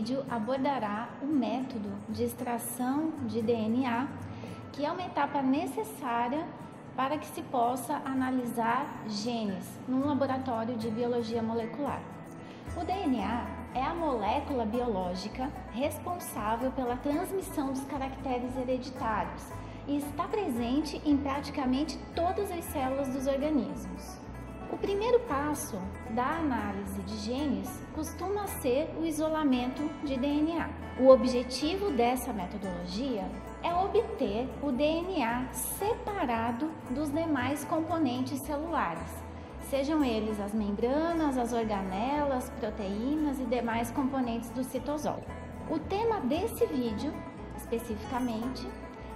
vídeo abordará o método de extração de DNA, que é uma etapa necessária para que se possa analisar genes num laboratório de biologia molecular. O DNA é a molécula biológica responsável pela transmissão dos caracteres hereditários e está presente em praticamente todas as células dos organismos. O primeiro passo da análise de genes costuma ser o isolamento de DNA. O objetivo dessa metodologia é obter o DNA separado dos demais componentes celulares, sejam eles as membranas, as organelas, proteínas e demais componentes do citosol. O tema desse vídeo, especificamente,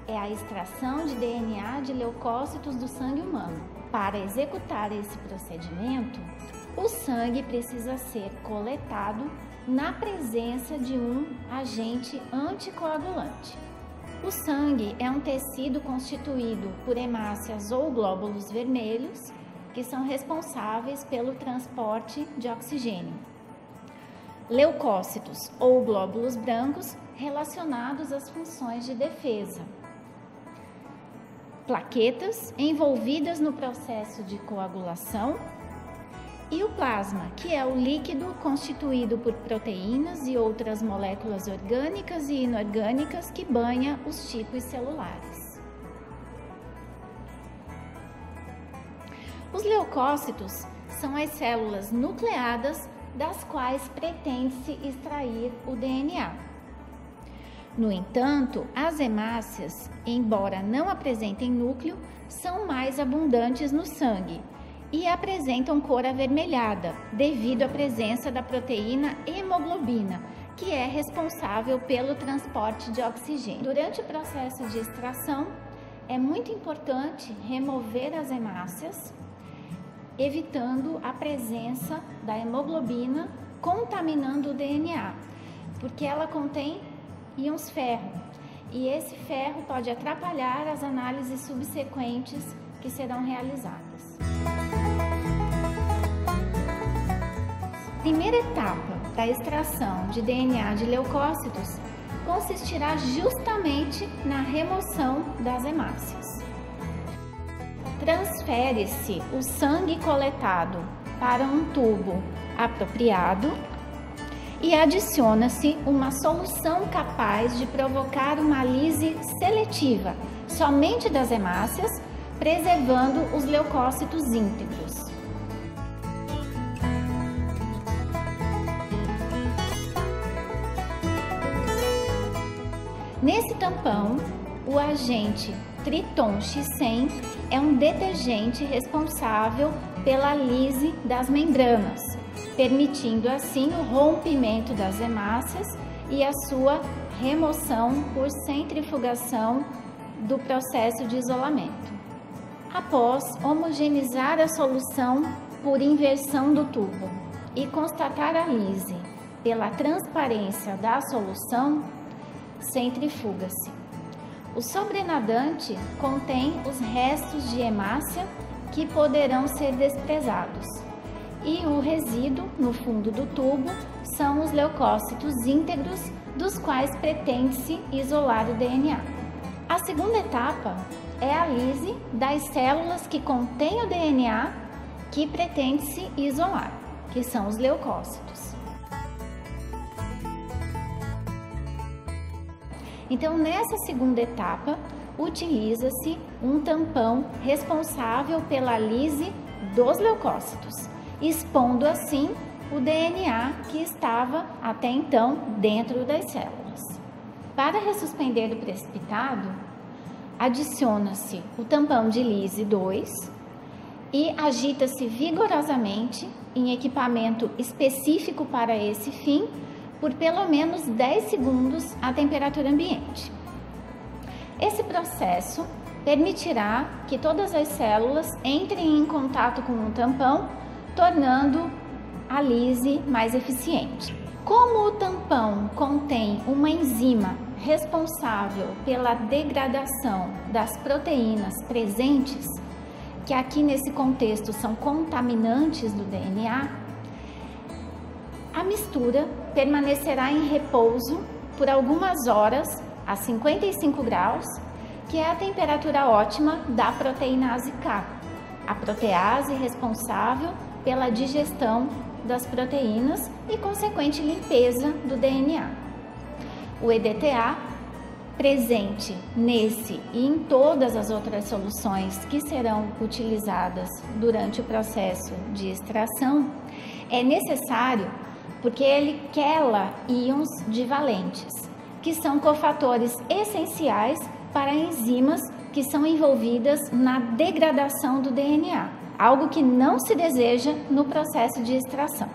é a extração de DNA de leucócitos do sangue humano. Para executar esse procedimento, o sangue precisa ser coletado na presença de um agente anticoagulante. O sangue é um tecido constituído por hemácias ou glóbulos vermelhos, que são responsáveis pelo transporte de oxigênio. Leucócitos ou glóbulos brancos relacionados às funções de defesa. Plaquetas envolvidas no processo de coagulação e o plasma, que é o líquido constituído por proteínas e outras moléculas orgânicas e inorgânicas que banha os tipos celulares. Os leucócitos são as células nucleadas das quais pretende-se extrair o DNA. No entanto, as hemácias, embora não apresentem núcleo, são mais abundantes no sangue e apresentam cor avermelhada, devido à presença da proteína hemoglobina, que é responsável pelo transporte de oxigênio. Durante o processo de extração, é muito importante remover as hemácias, evitando a presença da hemoglobina contaminando o DNA, porque ela contém íons ferro, e esse ferro pode atrapalhar as análises subsequentes que serão realizadas. A primeira etapa da extração de DNA de leucócitos consistirá justamente na remoção das hemácias. Transfere-se o sangue coletado para um tubo apropriado e adiciona-se uma solução capaz de provocar uma lise seletiva somente das hemácias, preservando os leucócitos íntegros. Nesse tampão, o agente Triton X100 é um detergente responsável pela lise das membranas, permitindo assim o rompimento das hemácias e a sua remoção por centrifugação do processo de isolamento. Após homogeneizar a solução por inversão do tubo e constatar a lise pela transparência da solução, centrifuga-se. O sobrenadante contém os restos de hemácia que poderão ser desprezados. E o resíduo no fundo do tubo são os leucócitos íntegros, dos quais pretende-se isolar o DNA. A segunda etapa é a lise das células que contêm o DNA que pretende-se isolar, que são os leucócitos. Então, nessa segunda etapa, utiliza-se um tampão responsável pela lise dos leucócitos, expondo assim o DNA que estava até então dentro das células. Para ressuspender o precipitado, adiciona-se o tampão de lise 2 e agita-se vigorosamente em equipamento específico para esse fim por pelo menos 10 segundos à temperatura ambiente. Esse processo permitirá que todas as células entrem em contato com o tampão, tornando a lise mais eficiente. Como o tampão contém uma enzima responsável pela degradação das proteínas presentes, que aqui nesse contexto são contaminantes do DNA, a mistura permanecerá em repouso por algumas horas a 55 graus, que é a temperatura ótima da proteinase K, a protease responsável pela digestão das proteínas e consequente limpeza do DNA. O EDTA, presente nesse e em todas as outras soluções que serão utilizadas durante o processo de extração, é necessário porque ele quela íons divalentes, que são cofatores essenciais para enzimas que são envolvidas na degradação do DNA, algo que não se deseja no processo de extração.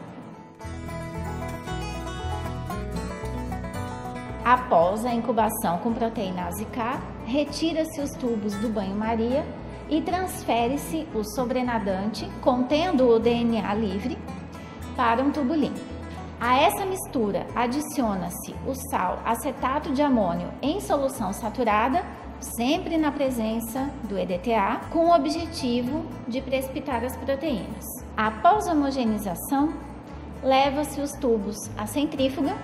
Após a incubação com proteinase K, retira-se os tubos do banho-maria e transfere-se o sobrenadante contendo o DNA livre para um tubo limpo. A essa mistura adiciona-se o sal acetato de amônio em solução saturada, sempre na presença do EDTA, com o objetivo de precipitar as proteínas. Após a homogeneização, leva-se os tubos à centrífuga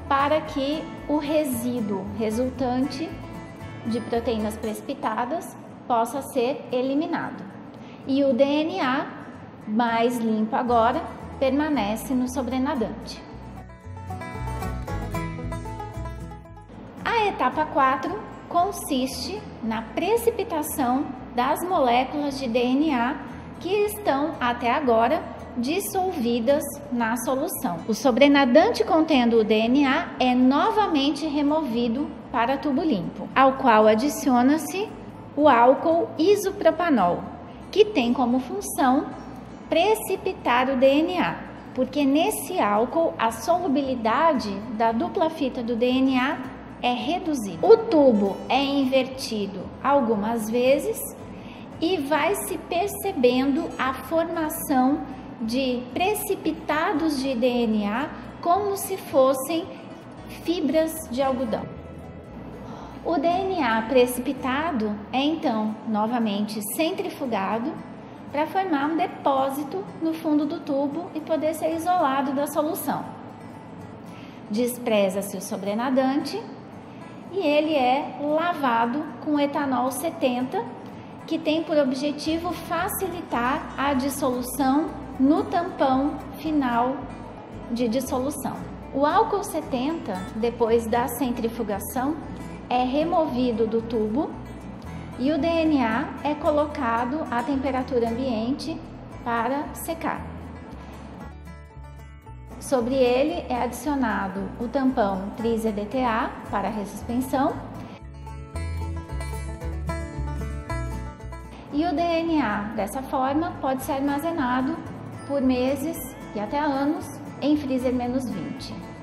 para que o resíduo resultante de proteínas precipitadas possa ser eliminado. E o DNA, mais limpo agora, permanece no sobrenadante. A etapa 4 consiste na precipitação das moléculas de DNA que estão até agora dissolvidas na solução. O sobrenadante contendo o DNA é novamente removido para tubo limpo, ao qual adiciona-se o álcool isopropanol, que tem como função precipitar o DNA, porque nesse álcool a solubilidade da dupla fita do DNA é reduzida. O tubo é invertido algumas vezes e vai se percebendo a formação de precipitados de DNA como se fossem fibras de algodão. O DNA precipitado é então novamente centrifugado para formar um depósito no fundo do tubo e poder ser isolado da solução. Despreza-se o sobrenadante e ele é lavado com etanol 70, que tem por objetivo facilitar a dissolução no tampão final de dissolução. O álcool 70, depois da centrifugação, é removido do tubo e o DNA é colocado à temperatura ambiente para secar. Sobre ele é adicionado o tampão tris-EDTA para ressuspensão e o DNA, dessa forma, pode ser armazenado por meses e até anos em freezer -20.